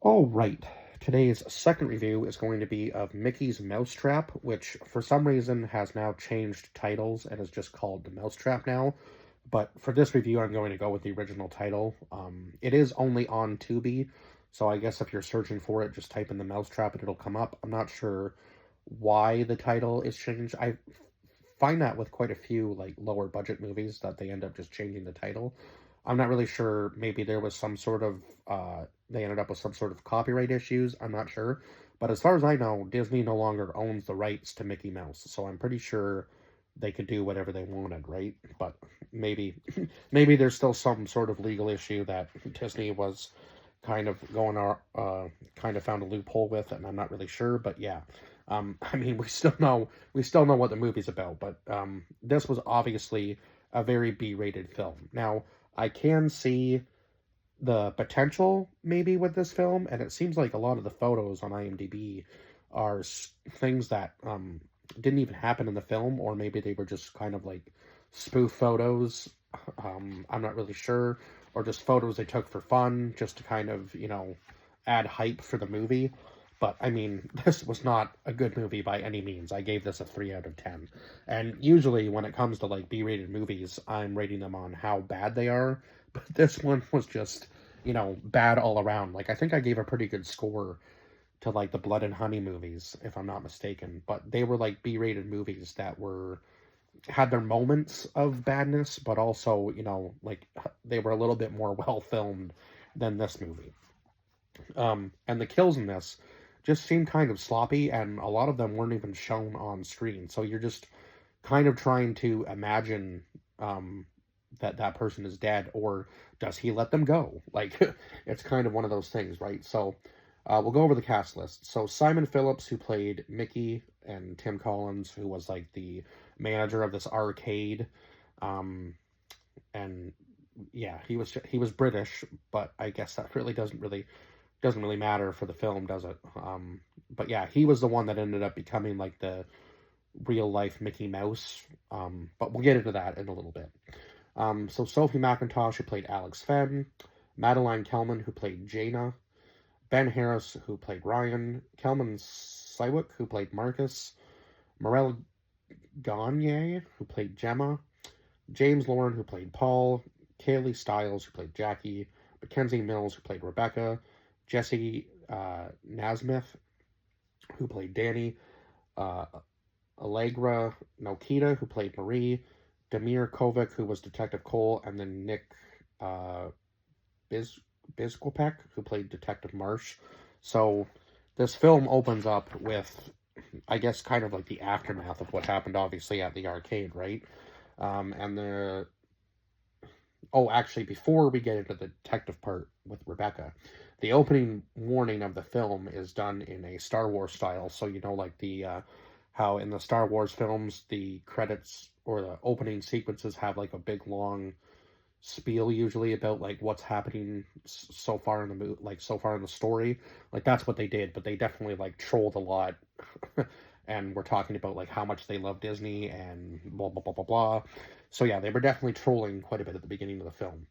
All right. Today's second review is going to be of Mickey's Mousetrap, which for some reason has now changed titles and is just called The Mousetrap now. But for this review, I'm going to go with the original title. It is only on Tubi, so I guess if you're searching for it, just type in The Mousetrap and it'll come up. I'm not sure why the title is changed. I find that with quite a few like lower budget movies that they end up just changing the title. I'm not really sure. Maybe there was some sort of they ended up with some sort of copyright issues. I'm not sure. But as far as I know, Disney no longer owns the rights to Mickey Mouse. So I'm pretty sure they could do whatever they wanted, right? But maybe maybe there's still some sort of legal issue that Disney was kind of going kind of found a loophole with, and I'm not really sure. But yeah, I mean, we still know what the movie's about, but this was obviously a very B-rated film. Now, I can see the potential maybe with this film, and it seems like a lot of the photos on IMDb are things that didn't even happen in the film, or maybe they were just kind of like spoof photos. I'm not really sure, or just photos they took for fun, just to kind of add hype for the movie. But I mean, this was not a good movie by any means. I gave this a 3 out of 10. And usually when it comes to like B-rated movies, I'm rating them on how bad they are. But this one was just, bad all around. Like I think I gave a pretty good score to like the Blood and Honey movies, if I'm not mistaken. But they were like B-rated movies that were had their moments of badness, but also, like they were a little bit more well filmed than this movie. And the kills in this just seemed kind of sloppy, and a lot of them weren't even shown on screen. So you're just kind of trying to imagine that that person is dead, or does he let them go? Like, it's kind of one of those things, right? So we'll go over the cast list. So Simon Phillips, who played Mickey, and Tim Collins, who was like the manager of this arcade. Um, and yeah, he was British, but I guess that really doesn't really matter for the film, does it? But yeah, he was the one that ended up becoming like the real life Mickey Mouse. But we'll get into that in a little bit. So Sophie McIntosh, who played Alex Fenn, Madeline Kellman, who played Jaina, Ben Harris, who played Ryan, Kelman Siwick, who played Marcus, Morel Gagne, who played Gemma, James Lauren, who played Paul, Kaylee Stiles, who played Jackie, Mackenzie Mills, who played Rebecca, Jesse Nasmith, who played Danny, uh, Allegra Nokita, who played Marie, Demir Kovic, who was Detective Cole, and then Nick uh, Biz Bizkopek, who played Detective Marsh. So this film opens up with, I guess, kind of like the aftermath of what happened, obviously, at the arcade, right? And the Oh, actually, before we get into the detective part with Rebecca, the opening warning of the film is done in a Star Wars style. So, like the how in the Star Wars films, the credits or the opening sequences have like a big long spiel usually about like what's happening so far in the like so far in the story. Like that's what they did, but they definitely like trolled a lot. And we're talking about like how much they love Disney and blah blah blah blah blah. So yeah, they were definitely trolling quite a bit at the beginning of the film.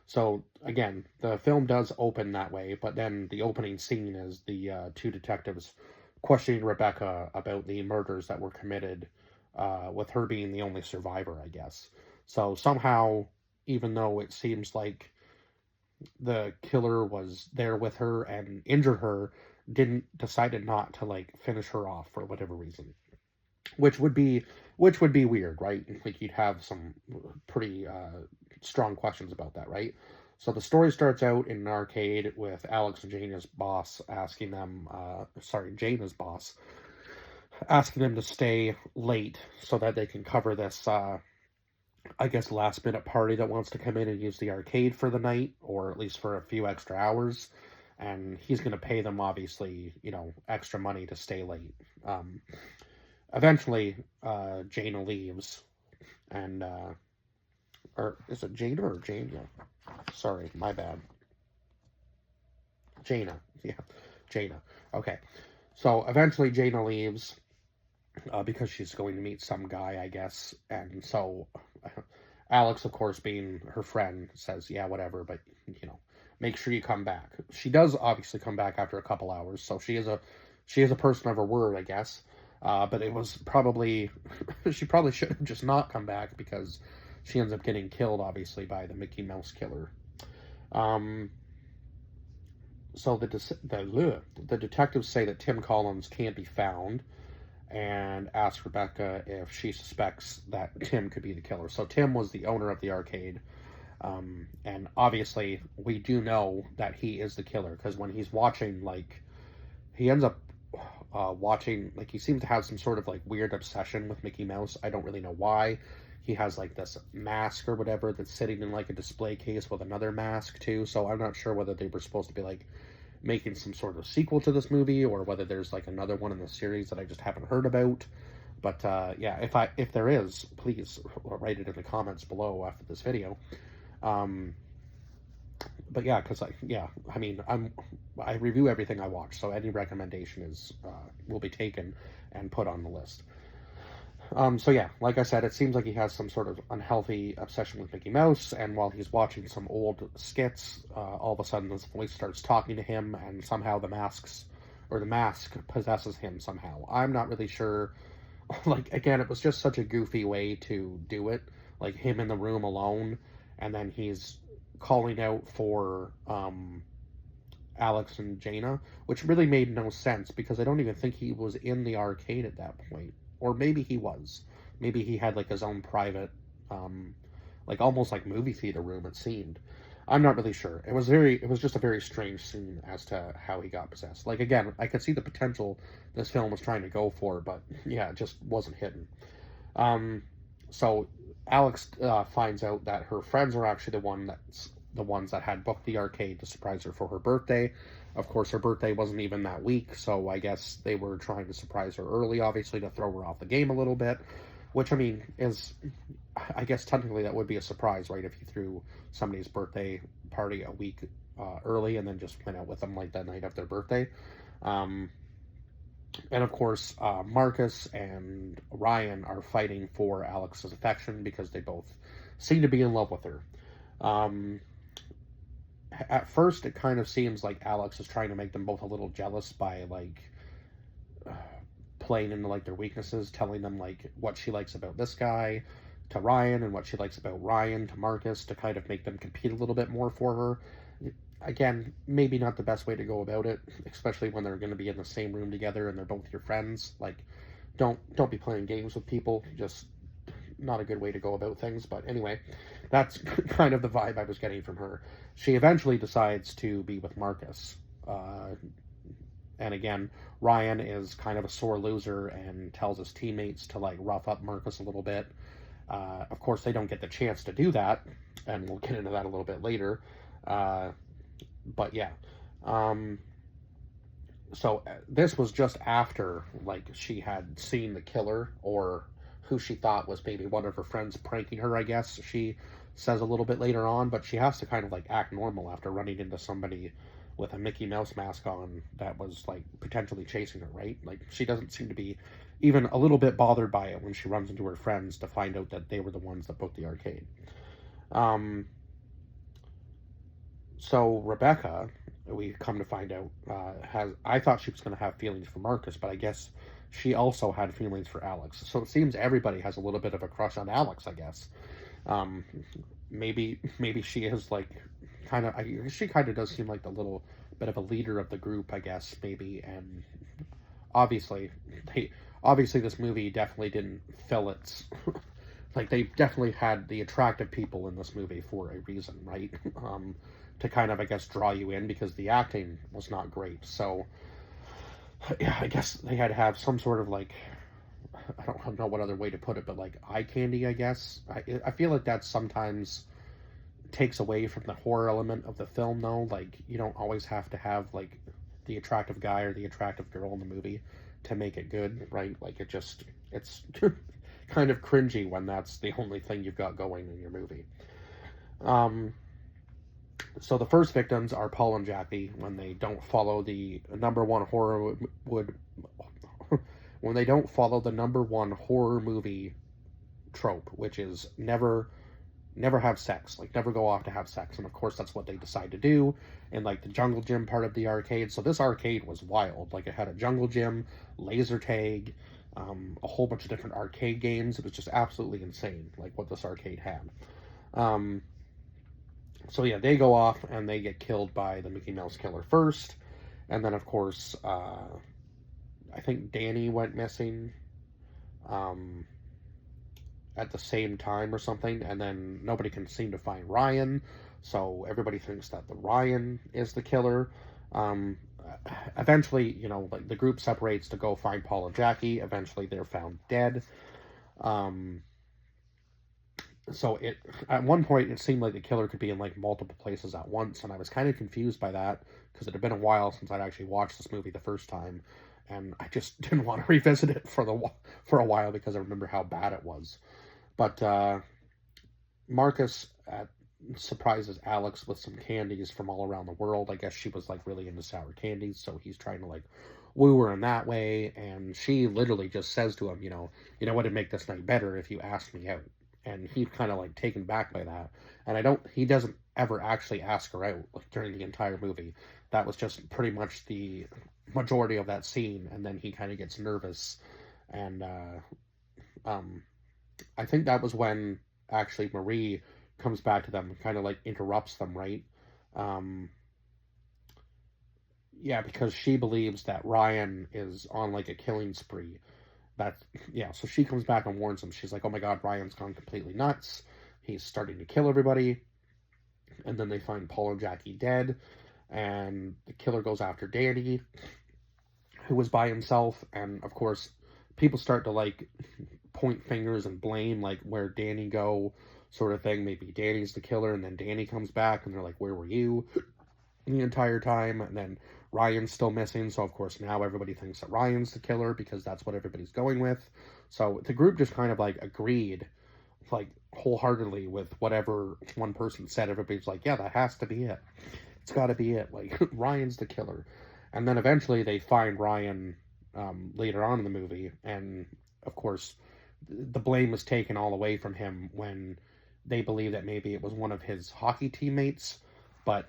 So again, the film does open that way, but then the opening scene is the two detectives questioning Rebecca about the murders that were committed, with her being the only survivor, I guess. So somehow, even though it seems like the killer was there with her and injured her, didn't decided not to like finish her off for whatever reason, which would be weird, right? Like you'd have some pretty strong questions about that, right? So the story starts out in an arcade with Alex and Jaina's boss asking them, Jaina's boss asking them to stay late so that they can cover this, I guess, last minute party that wants to come in and use the arcade for the night, or at least for a few extra hours. And he's going to pay them, obviously, extra money to stay late. Eventually, Jaina leaves, and or is it Jaina or Jaina? Sorry, my bad. Jaina, yeah, Jaina. Okay, so eventually Jaina leaves because she's going to meet some guy, I guess, and so Alex, of course, being her friend, says, "Yeah, whatever," but you know, make sure you come back. She does obviously come back after a couple hours, so she is a person of her word, I guess. But it was probably she probably should have just not come back because she ends up getting killed, obviously, by the Mickey Mouse killer. Um, so the detectives say that Tim Collins can't be found, and ask Rebecca if she suspects that Tim could be the killer. So Tim was the owner of the arcade, and obviously we do know that he is the killer because when he's watching, like, he ends up watching, like, he seems to have some sort of like weird obsession with Mickey Mouse. I don't really know why. He has like this mask or whatever that's sitting in like a display case with another mask too. So I'm not sure whether they were supposed to be like making some sort of sequel to this movie or whether there's like another one in the series that I just haven't heard about. But yeah, if there is, please write it in the comments below after this video. But yeah, because I mean, I review everything I watch, so any recommendation is will be taken and put on the list. So yeah, like I said, it seems like he has some sort of unhealthy obsession with Mickey Mouse, and while he's watching some old skits, all of a sudden this voice starts talking to him, and somehow the mask possesses him somehow. I'm not really sure. Like, again, it was just such a goofy way to do it, like him in the room alone, and then he's calling out for Alex and Jaina, which really made no sense because I don't even think he was in the arcade at that point. Or maybe he was. Maybe he had like his own private, like almost like movie theater room, it seemed. I'm not really sure. It was just a very strange scene as to how he got possessed. Like, again, I could see the potential this film was trying to go for, but yeah, it just wasn't hidden. So Alex finds out that her friends are actually the ones that had booked the arcade to surprise her for her birthday. Of course, her birthday wasn't even that week, so I guess they were trying to surprise her early, obviously, to throw her off the game a little bit. Which, I mean, I guess technically that would be a surprise, right? If you threw somebody's birthday party a week early and then just went out with them like that night of their birthday. And of course, Marcus and Ryan are fighting for Alex's affection because they both seem to be in love with her. At first, it kind of seems like Alex is trying to make them both a little jealous by, like, playing into, like, their weaknesses, telling them, like, what she likes about this guy to Ryan and what she likes about Ryan to Marcus to kind of make them compete a little bit more for her. Again, maybe not the best way to go about it, especially when they're going to be in the same room together and they're both your friends. Like, don't be playing games with people. Just not a good way to go about things. But anyway, that's kind of the vibe I was getting from her. She eventually decides to be with Marcus. And again, Ryan is kind of a sore loser and tells his teammates to, like, rough up Marcus a little bit. Of course, they don't get the chance to do that, and we'll get into that a little bit later. But yeah. So this was just after, like, she had seen the killer, or who she thought was maybe one of her friends pranking her, I guess she says a little bit later on, but she has to kind of, like, act normal after running into somebody with a Mickey Mouse mask on that was, like, potentially chasing her, right? Like, she doesn't seem to be even a little bit bothered by it when she runs into her friends to find out that they were the ones that booked the arcade. So Rebecca, we come to find out, I thought she was going to have feelings for Marcus, but I guess she also had feelings for Alex. So it seems everybody has a little bit of a crush on Alex, I guess. Maybe she is, like, she kind of does seem like the little bit of a leader of the group, I guess, maybe. And obviously this movie definitely didn't fill its like, they definitely had the attractive people in this movie for a reason, right? To kind of, I guess, draw you in because the acting was not great. So yeah, I guess they had to have some sort of, like, I don't know what other way to put it, but, like, eye candy, I guess. I feel like that sometimes takes away from the horror element of the film, though. Like, you don't always have to have, like, the attractive guy or the attractive girl in the movie to make it good, right? Like, it's kind of cringy when that's the only thing you've got going in your movie. So the first victims are Paul and Jackie when they don't follow the number one horror when they don't follow the number one horror movie trope, which is never never have sex, like never go off to have sex. And of course that's what they decide to do in like the jungle gym part of the arcade. So this arcade was wild. Like it had a jungle gym, laser tag, a whole bunch of different arcade games. It was just absolutely insane, like what this arcade had. um, so yeah, they go off and they get killed by the Mickey Mouse Killer first, and then of course I think Danny went missing um, at the same time or something, and then nobody can seem to find Ryan, so everybody thinks that the Ryan is the killer. Um, Eventually, you know, like the group separates to go find Paul and Jackie. Eventually, they're found dead. Um, so it at one point it seemed like the killer could be in like multiple places at once, and I was kind of confused by that because it had been a while since I'd actually watched this movie the first time, and I just didn't want to revisit it for a while because I remember how bad it was. But Marcus surprises Alex with some candies from all around the world. I guess she was like really into sour candies, so he's trying to like woo her in that way. And she literally just says to him, you know what would make this night better if you asked me out. And he's kind of like taken back by that. And he doesn't ever actually ask her out like during the entire movie. That was just pretty much the majority of that scene. And then he kind of gets nervous, and um, I think that was when actually Marie comes back to them and kind of like interrupts them, right? Um, yeah, because she believes that Ryan is on like a killing spree. That yeah, so she comes back and warns them. She's like, "Oh my God, Ryan's gone completely nuts. He's starting to kill everybody." And then they find Paul and Jackie dead, and the killer goes after Danny, who was by himself. And of course, people start to like point fingers and blame, like where Danny go, sort of thing. Maybe Danny's the killer, and then Danny comes back and they're like, where were you the entire time? And then Ryan's still missing, so of course now everybody thinks that Ryan's the killer because that's what everybody's going with. So the group just kind of like agreed like wholeheartedly with whatever one person said. Everybody's like, yeah, that has to be it. It's got to be it. Like Ryan's the killer. And then eventually they find Ryan later on in the movie, and of course the blame was taken all away from him when they believe that maybe it was one of his hockey teammates. But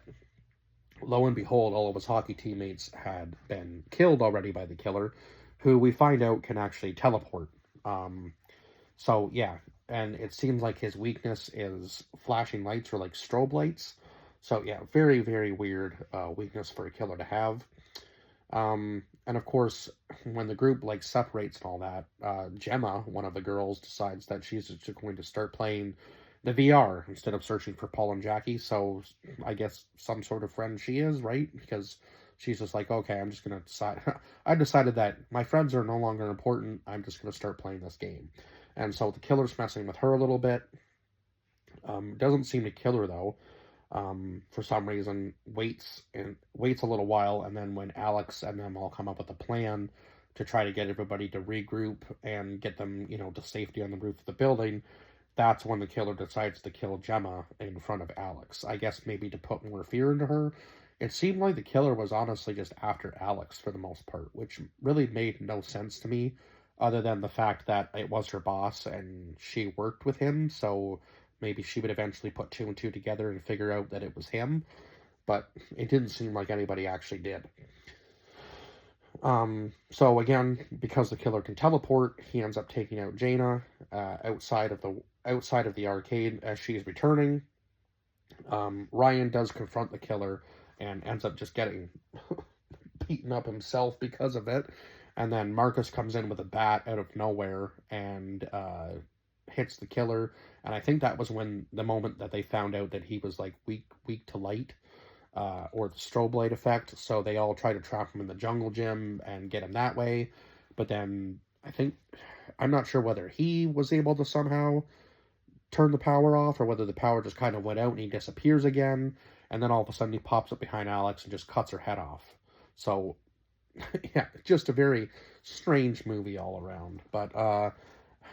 lo and behold, all of his hockey teammates had been killed already by the killer, who we find out can actually teleport. So yeah, and it seems like his weakness is flashing lights or like strobe lights. So yeah, very, very weird weakness for a killer to have. And of course, when the group like separates and all that, Gemma, one of the girls, decides that she's just going to start playing the VR instead of searching for Paul and Jackie. So I guess some sort of friend she is, right? Because she's just like, okay, I'm just gonna decide. I decided that my friends are no longer important. I'm just gonna start playing this game. And so the killer's messing with her a little bit. Doesn't seem to kill her though. For some reason, waits a little while, and then when Alex and them all come up with a plan to try to get everybody to regroup and get them, to safety on the roof of the building, that's when the killer decides to kill Gemma in front of Alex. I guess maybe to put more fear into her. It seemed like the killer was honestly just after Alex for the most part, which really made no sense to me, other than the fact that it was her boss and she worked with him, so maybe she would eventually put two and two together and figure out that it was him, but it didn't seem like anybody actually did. So again, because the killer can teleport, he ends up taking out Jaina outside of the arcade as she's returning. Ryan does confront the killer and ends up just getting beaten up himself because of it. And then Marcus comes in with a bat out of nowhere and hits the killer. And I think that was when the moment that they found out that he was like weak to light, or the strobe light effect. So they all try to trap him in the jungle gym and get him that way. But then I'm not sure whether he was able to somehow turn the power off or whether the power just kind of went out and he disappears again. And then all of a sudden he pops up behind Alex and just cuts her head off. So yeah, just a very strange movie all around. But I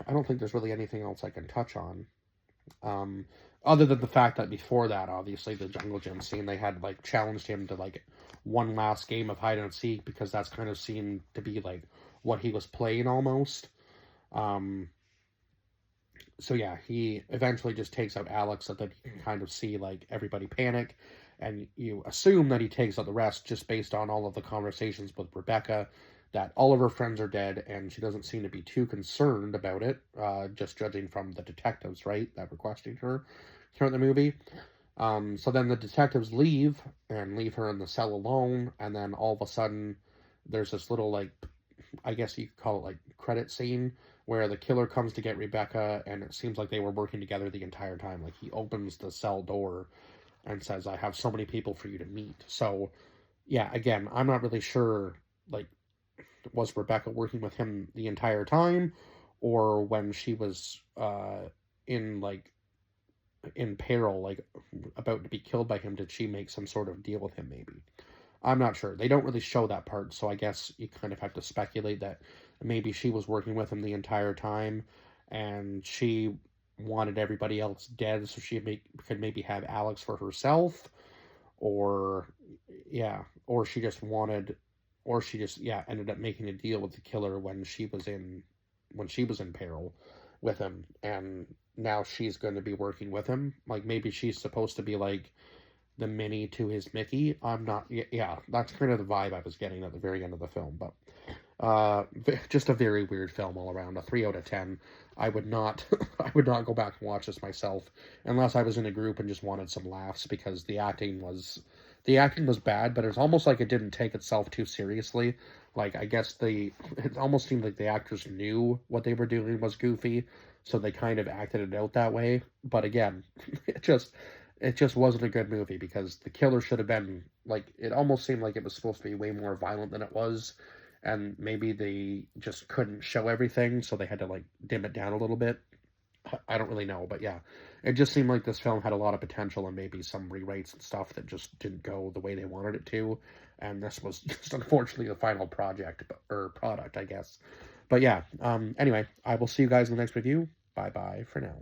don't think there's really anything else I can touch on. Other than the fact that before that, obviously, the jungle gym scene, they had, like, challenged him to, like, one last game of hide and seek, because that's kind of seemed to be, like, what he was playing almost. So yeah, he eventually just takes out Alex so that he can kind of see like everybody panic, and you assume that he takes out the rest just based on all of the conversations with Rebecca, that all of her friends are dead, and she doesn't seem to be too concerned about it, just judging from the detectives, right, that were questioning her throughout the movie. So then the detectives leave and leave her in the cell alone, and then all of a sudden there's this little like, I guess you could call it like credit scene where the killer comes to get Rebecca, and it seems like they were working together the entire time. Like he opens the cell door and says, "I have so many people for you to meet." So yeah, again, I'm not really sure. Like, was Rebecca working with him the entire time, or when she was in like in peril, like about to be killed by him, did she make some sort of deal with him? Maybe. I'm not sure. They don't really show that part, so I guess you kind of have to speculate that maybe she was working with him the entire time, and she wanted everybody else dead so could maybe have Alex for herself, or yeah, or she just wanted, or she just yeah ended up making a deal with the killer when she was in peril with him, and now she's going to be working with him. Like maybe she's supposed to be like the Minnie to his Mickey. I'm not. Yeah, that's kind of the vibe I was getting at the very end of the film. But just a very weird film all around. A 3 out of 10. I would not. I would not go back and watch this myself unless I was in a group and just wanted some laughs because the acting was bad, but it's almost like it didn't take itself too seriously. Like I guess it almost seemed like the actors knew what they were doing was goofy, so they kind of acted it out that way. But again, it just wasn't a good movie because the killer should have been like, it almost seemed like it was supposed to be way more violent than it was, and maybe they just couldn't show everything, so they had to like dim it down a little bit. I don't really know, but yeah, it just seemed like this film had a lot of potential and maybe some rewrites and stuff that just didn't go the way they wanted it to, and this was just unfortunately the final project or product, I guess. But yeah, anyway, I will see you guys in the next review. Bye bye for now.